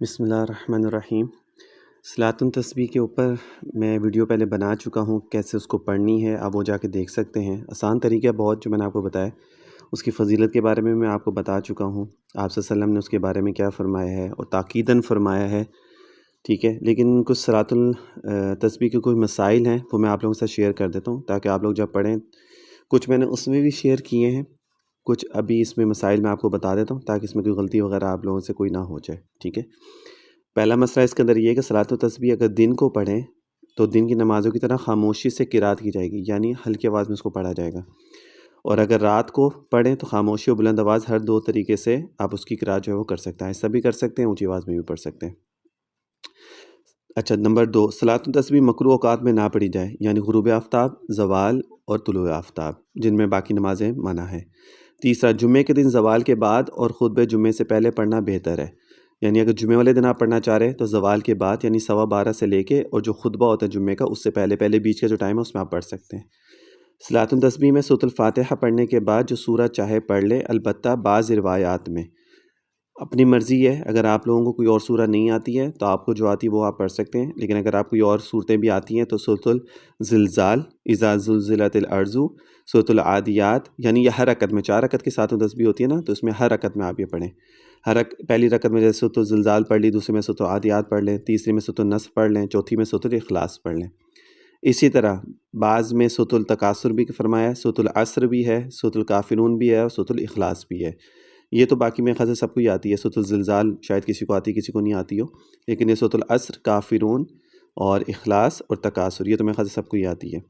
بسم اللہ الرحمن الرحیم۔ صلاۃ التسبیح کے اوپر میں ویڈیو پہلے بنا چکا ہوں، کیسے اس کو پڑھنی ہے آپ وہ جا کے دیکھ سکتے ہیں۔ آسان طریقہ بہت جو میں نے آپ کو بتایا، اس کی فضیلت کے بارے میں آپ کو بتا چکا ہوں۔ آپ صلی اللہ علیہ وسلم نے اس کے بارے میں کیا فرمایا ہے اور تاکیداً فرمایا ہے، ٹھیک ہے۔ لیکن کچھ صلاۃ التسبیح کے کوئی مسائل ہیں، وہ میں آپ لوگوں کے ساتھ شیئر کر دیتا ہوں تاکہ آپ لوگ جب پڑھیں، کچھ میں نے اس میں بھی شیئر کیے ہیں، کچھ ابھی اس میں مسائل میں آپ کو بتا دیتا ہوں تاکہ اس میں کوئی غلطی وغیرہ آپ لوگوں سے کوئی نہ ہو جائے، ٹھیک ہے۔ پہلا مسئلہ اس کے اندر یہ ہے کہ صلاۃ التسبیح اگر دن کو پڑھیں تو دن کی نمازوں کی طرح خاموشی سے قرات کی جائے گی، یعنی ہلکی آواز میں اس کو پڑھا جائے گا۔ اور اگر رات کو پڑھیں تو خاموشی اور بلند آواز ہر دو طریقے سے آپ اس کی قرات جو ہے وہ کر سکتے ہیں، ایسا بھی کر سکتے ہیں، اونچی آواز میں بھی پڑھ سکتے ہیں۔ اچھا، نمبر 2، صلاۃ التسبیح مکروہ اوقات میں نہ پڑھی جائے، یعنی غروب آفتاب، زوال اور طلوع آفتاب، جن میں باقی نمازیں منع ہیں۔ تیسرا، جمعے کے دن زوال کے بعد اور خطبہ جمعے سے پہلے پڑھنا بہتر ہے، یعنی اگر جمعے والے دن آپ پڑھنا چاہ رہے ہیں تو زوال کے بعد یعنی 12:15 سے لے کے، اور جو خطبہ ہوتا ہے جمعے کا اس سے پہلے بیچ کا جو ٹائم ہے اس میں آپ پڑھ سکتے ہیں۔ صلاۃ التسبیح میں سورۃ الفاتحہ پڑھنے کے بعد جو سورہ چاہے پڑھ لے، البتہ بعض روایات میں اپنی مرضی ہے، اگر آپ لوگوں کو کوئی اور سورہ نہیں آتی ہے تو آپ کو جو آتی ہے وہ آپ پڑھ سکتے ہیں، لیکن اگر آپ کوئی اور صورتیں بھی آتی ہیں تو سورۃ الزلزال، اذا زلزلت الارض، سورۃ العادیات، یعنی یہ ہر رکعت میں 4 رکعت کی صلاۃ التسبیح ہوتی ہے نا، تو اس میں ہر رکعت میں آپ یہ پڑھیں۔ پہلی رکعت میں جیسے سورۃ الزلزال پڑھ لی، دوسری میں سورۃ العادیات پڑھ لیں، تیسری میں سورۃ النصر پڑھ لیں، چوتھی میں سورۃ الاخلاص پڑھ لیں۔ اسی طرح بعض میں سورۃ التکاثر بھی فرمایا، سورۃ العصر بھی ہے، سورۃ الکافرون بھی ہے اور سورۃ الاخلاص بھی ہے۔ یہ تو باقی میں خاص سب کو ہی آتی ہے، سورۃ الزلزال شاید کسی کو آتی کسی کو نہیں آتی ہو، لیکن یہ سورۃ العصر، کافرون اور اخلاص اور تکاثر یہ تو میں خاص سب کو ہی آتی ہے۔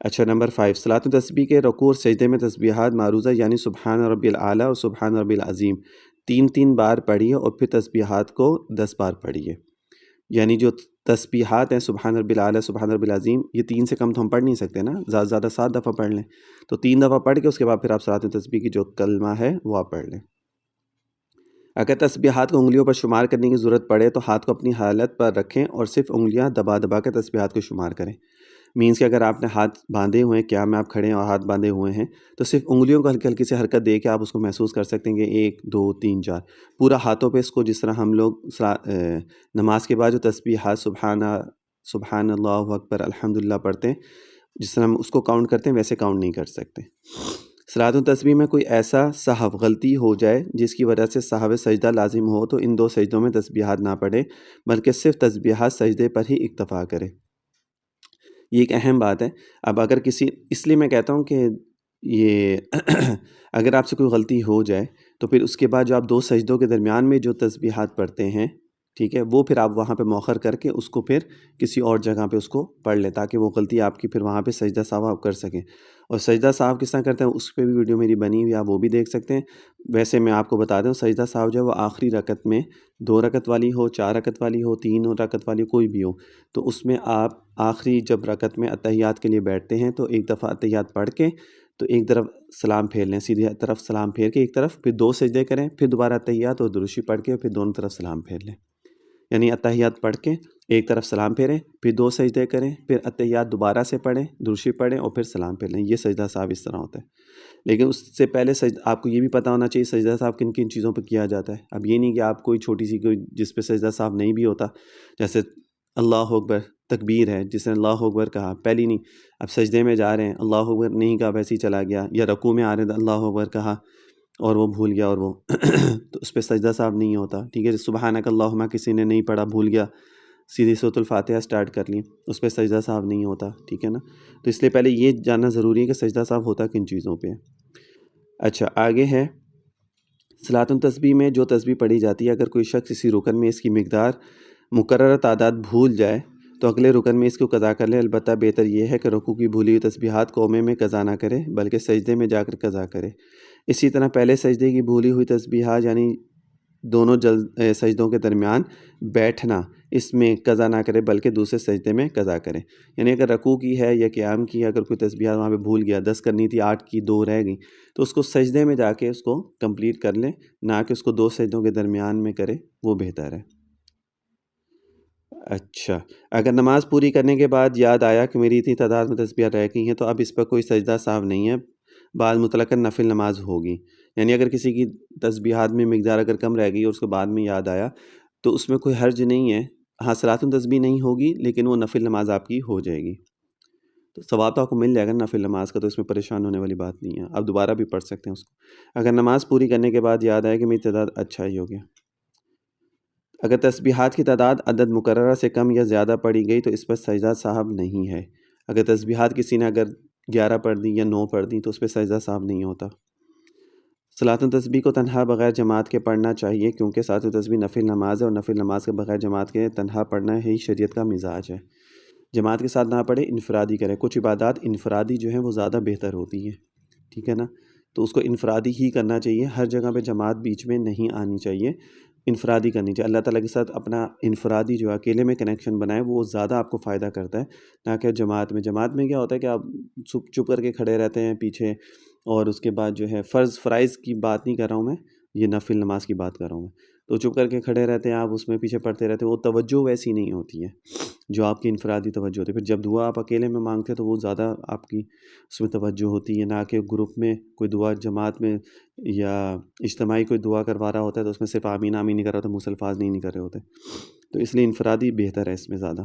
اچھا، نمبر 5، صلاۃ التسبیح کے رکوع اور سجدے میں تسبیحات معروضہ، یعنی سبحان ربی الاعلیٰ اور سبحان ربی العظیم 3 بار پڑھیے، اور پھر تسبیحات کو 10 بار پڑھیے۔ یعنی جو تسبیحات ہیں سبحان ربی الاعلیٰ، سبحان ربی العظیم، یہ 3 سے کم تو ہم پڑھ نہیں سکتے نا، زیادہ سے زیادہ 7 دفعہ پڑھ لیں، تو 3 دفعہ پڑھ کے اس کے بعد پھر آپ صلاۃ التسبیح کی جو کلمہ ہے وہ آپ پڑھ لیں۔ اگر تسبیحات کو انگلیوں پر شمار کرنے کی ضرورت پڑے تو ہاتھ کو اپنی حالت پر رکھیں اور صرف انگلیاں دبا دبا کے تسبیحات کو شمار کریں۔ مینس کہ اگر آپ نے ہاتھ باندھے ہوئے ہیں، قیام میں آپ کھڑے ہیں اور ہاتھ باندھے ہوئے ہیں، تو صرف انگلیوں کو ہلکی ہلکی سے حرکت دے کے آپ اس کو محسوس کر سکتے ہیں کہ 1 2 3 4، پورا ہاتھوں پہ اس کو جس طرح ہم لوگ نماز کے بعد جو تسبیحات سبحان اللہ اکبر الحمدللہ پڑھتے ہیں، جس طرح ہم اس کو کاؤنٹ کرتے ہیں ویسے کاؤنٹ نہیں کر سکتے۔ صلاۃ التسبیح میں کوئی ایسا سہو غلطی ہو جائے جس کی وجہ سے سہو سجدہ لازم ہو تو ان 2 سجدوں میں تسبیحات نہ پڑھیں، بلکہ صرف تسبیحات سجدے پر ہی اکتفا کریں۔ یہ ایک اہم بات ہے۔ اب اگر اس لیے میں کہتا ہوں کہ یہ اگر آپ سے کوئی غلطی ہو جائے تو پھر اس کے بعد جو آپ 2 سجدوں کے درمیان میں جو تسبیحات پڑھتے ہیں، ٹھیک ہے، وہ پھر آپ وہاں پہ مؤخر کر کے اس کو پھر کسی اور جگہ پہ اس کو پڑھ لیں، تاکہ وہ غلطی آپ کی پھر وہاں پہ سجدہ سہو آپ کر سکیں۔ اور سجدہ سہو کس طرح کرتے ہیں اس پہ بھی ویڈیو میری بنی ہوئی، آپ وہ بھی دیکھ سکتے ہیں۔ ویسے میں آپ کو بتا دوں، سجدہ سہو جو ہے وہ آخری رکعت میں 2 رکعت والی ہو، 4 رکعت والی ہو، 3 رکعت والی کوئی بھی ہو، تو اس میں آپ آخری جب رکعت میں اتحیات کے لیے بیٹھتے ہیں تو ایک دفعہ اتحیات پڑھ کے تو ایک طرف سلام پھیر لیں، سیدھی طرف سلام پھیر کے ایک طرف، پھر 2 سجدے کریں، پھر دوبارہ اتحیات اور درود شریف پڑھ کے پھر دونوں طرف سلام پھیر لیں۔ یعنی اتحیات پڑھ کے ایک طرف سلام پھیریں، پھر 2 سجدے کریں، پھر اتحیات دوبارہ سے پڑھیں، درود شریف پڑھیں اور پھر سلام پھیر لیں۔ یہ سجدہ صاحب اس طرح ہوتا ہے۔ لیکن اس سے پہلے آپ کو یہ بھی پتہ ہونا چاہیے سجدہ صاحب کن کن چیزوں پہ کیا جاتا ہے۔ اب یہ نہیں کہ آپ کوئی چھوٹی سی کوئی جس پہ سجدہ صاحب نہیں بھی ہوتا، جیسے اللہ اکبر تکبیر ہے، جس نے اللہ اکبر کہا پہلی نہیں، اب سجدے میں جا رہے ہیں اللہ اکبر نہیں کہا ویسے ہی چلا گیا، یا رکوع میں آ رہے ہیں اللہ اکبر کہا اور وہ بھول گیا اور وہ تو اس پہ سجدہ صاحب نہیں ہوتا، ٹھیک ہے۔ سبحانک اللہم کسی نے نہیں پڑھا، بھول گیا، سیدھی سورۃ الفاتحہ سٹارٹ کر لی، اس پہ سجدہ صاحب نہیں ہوتا، ٹھیک ہے نا۔ تو اس لیے پہلے یہ جاننا ضروری ہے کہ سجدہ صاحب ہوتا کن چیزوں پہ۔ اچھا، آگے ہے صلاۃ التسبیح میں جو تسبیح پڑھی جاتی ہے، اگر کوئی شخص اسی رکن میں اس کی مقدار مقررہ تعداد بھول جائے تو اگلے رکن میں اس کو قضا کر لے، البتہ بہتر یہ ہے کہ رکوع کی بھولی ہوئی تسبیحات قومے میں قضا نہ کرے بلکہ سجدے میں جا کر قضا کرے۔ اسی طرح پہلے سجدے کی بھولی ہوئی تسبیحات یعنی دونوں سجدوں کے درمیان بیٹھنا، اس میں قضا نہ کرے بلکہ دوسرے سجدے میں قضا کرے۔ یعنی اگر رکوع کی ہے یا قیام کی، اگر کوئی تسبیحات وہاں پہ بھول گیا، 10 کرنی تھی 8 کی 2 رہ گئیں، تو اس کو سجدے میں جا کے اس کو کمپلیٹ کر لیں، نہ کہ اس کو 2 سجدوں کے درمیان میں کرے، وہ بہتر ہے۔ اچھا، اگر نماز پوری کرنے کے بعد یاد آیا کہ میری اتنی تعداد میں تسبیحات رہ گئی ہیں تو اب اس پر کوئی سجدہ سہو نہیں ہے، بعد مطلقاً نفل نماز ہوگی۔ یعنی اگر کسی کی تسبیحات میں مقدار اگر کم رہ گئی اور اس کو بعد میں یاد آیا تو اس میں کوئی حرج نہیں ہے. ہاں صلاۃ التسبیح نہیں ہوگی لیکن وہ نفل نماز آپ کی ہو جائے گی، تو ثواب تو آپ کو مل جائے گا نفل نماز کا، تو اس میں پریشان ہونے والی بات نہیں ہے. آپ دوبارہ بھی پڑھ سکتے ہیں اس کو. اگر نماز پوری کرنے کے بعد یاد آئے کہ میری تعداد اچھا ہی ہو گیا. اگر تسبیحات کی تعداد عدد مقررہ سے کم یا زیادہ پڑھی گئی تو اس پر سجدہ صاحب نہیں ہے. اگر تسبیحات کسی نے اگر 11 پڑھ دی یا 9 پڑھ دی تو اس پہ سجدہ صاحب نہیں ہوتا. صلاۃ التسبیح کو تنہا بغیر جماعت کے پڑھنا چاہیے، کیونکہ صلاۃ التسبیح نفل نماز ہے اور نفل نماز کے بغیر جماعت کے تنہا پڑھنا ہی شریعت کا مزاج ہے. جماعت کے ساتھ نہ پڑھے، انفرادی کرے. کچھ عبادات انفرادی جو ہیں وہ زیادہ بہتر ہوتی ہیں، ٹھیک ہے نا، تو اس کو انفرادی ہی کرنا چاہیے. ہر جگہ پہ جماعت بیچ میں نہیں آنی چاہیے، انفرادی کرنی چاہیے. اللہ تعالیٰ کے ساتھ اپنا انفرادی جو اکیلے میں کنیکشن بنائے وہ زیادہ آپ کو فائدہ کرتا ہے، نہ کہ جماعت میں. جماعت میں کیا ہوتا ہے کہ آپ چپ کر کے کھڑے رہتے ہیں پیچھے، اور اس کے بعد جو ہے فرائض کی بات نہیں کر رہا ہوں میں، یہ نفل نماز کی بات کر رہا ہوں میں. تو چپ کر کے کھڑے رہتے ہیں آپ، اس میں پیچھے پڑھتے رہتے ہیں، وہ توجہ ویسی نہیں ہوتی ہے جو آپ کی انفرادی توجہ ہوتی ہے. پھر جب دعا آپ اکیلے میں مانگتے ہیں تو وہ زیادہ آپ کی اس میں توجہ ہوتی ہے، نہ کہ گروپ میں کوئی دعا جماعت میں یا اجتماعی کوئی دعا کروا رہا ہوتا ہے تو اس میں صرف آمین آمین نہیں کر رہا ہوتا، منہ سے الفاظ نہیں کر رہے ہوتے. تو اس لیے انفرادی بہتر ہے اس میں زیادہ.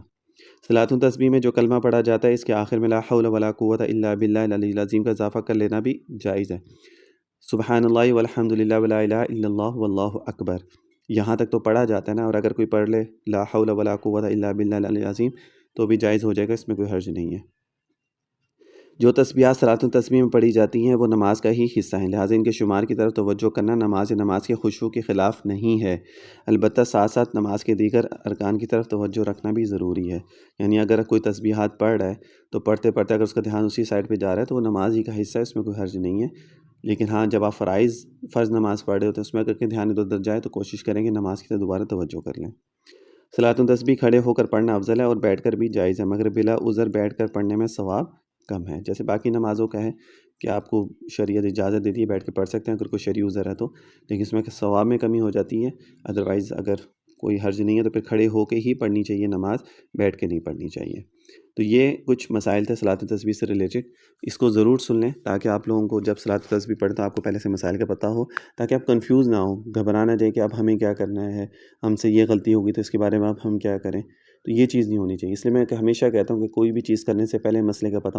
صلاۃ التسبیح میں جو کلمہ پڑھا جاتا ہے اس کے آخر میں لا حول ولا قوت الا باللہ العلی العظیم کا اضافہ کر لینا بھی جائز ہے. سبحان اللہ والحمد للہ ولا الہ الا اللہ واللہ اکبر، یہاں تک تو پڑھا جاتا ہے نا. اور اگر کوئی پڑھ لے لا حول ولا قوت الا باللہ العلی العظیم تو بھی جائز ہو جائے گا، اس میں کوئی حرج نہیں ہے. جو تسبیحات صلاۃ التسبیح میں پڑھی جاتی ہیں وہ نماز کا ہی حصہ ہیں، لہٰذا ان کے شمار کی طرف توجہ کرنا نماز کے خشوع کے خلاف نہیں ہے. البتہ ساتھ ساتھ نماز کے دیگر ارکان کی طرف توجہ رکھنا بھی ضروری ہے. یعنی اگر کوئی تسبیحات پڑھ رہا ہے تو پڑھتے پڑھتے اگر اس کا دھیان اسی سائڈ پہ جا رہا ہے تو وہ نماز ہی کا حصہ ہے، اس میں کوئی حرج نہیں ہے. لیکن ہاں جب آپ فرض نماز پڑھ رہے ہوتے ہیں اس میں اگر کہ دھیان ادھر ادھر جائے تو کوشش کریں کہ نماز کی طرف دوبارہ توجہ کر لیں. صلاۃ التسبیح کھڑے ہو کر پڑھنا افضل ہے اور بیٹھ کر بھی جائز ہے، مگر بلا عذر بیٹھ کر پڑھنے میں ثواب کم ہے. جیسے باقی نمازوں کا ہے کہ آپ کو شریعت اجازت دیتی ہے بیٹھ کے پڑھ سکتے ہیں اگر کوئی شرعی عذر ہے تو، لیکن اس میں ثواب میں کمی ہو جاتی ہے. ادروائز اگر کوئی حرج نہیں ہے تو پھر کھڑے ہو کے ہی پڑھنی چاہیے نماز، بیٹھ کے نہیں پڑھنی چاہیے. تو یہ کچھ مسائل تھے صلاۃ التسبیح سے ریلیٹڈ. اس کو ضرور سن لیں تاکہ آپ لوگوں کو جب صلاۃ التسبیح پڑھیں تو آپ کو پہلے سے مسائل کا پتہ ہو، تاکہ آپ کنفیوز نہ ہوں، گھبرا نہ جائے کہ اب ہمیں کیا کرنا ہے، ہم سے یہ غلطی ہوگی تو اس کے بارے میں اب ہم کیا کریں. تو یہ چیز نہیں ہونی چاہیے. اس لیے میں ہمیشہ کہتا ہوں کہ کوئی بھی چیز کرنے سے پہلے مسئلے کا پتہ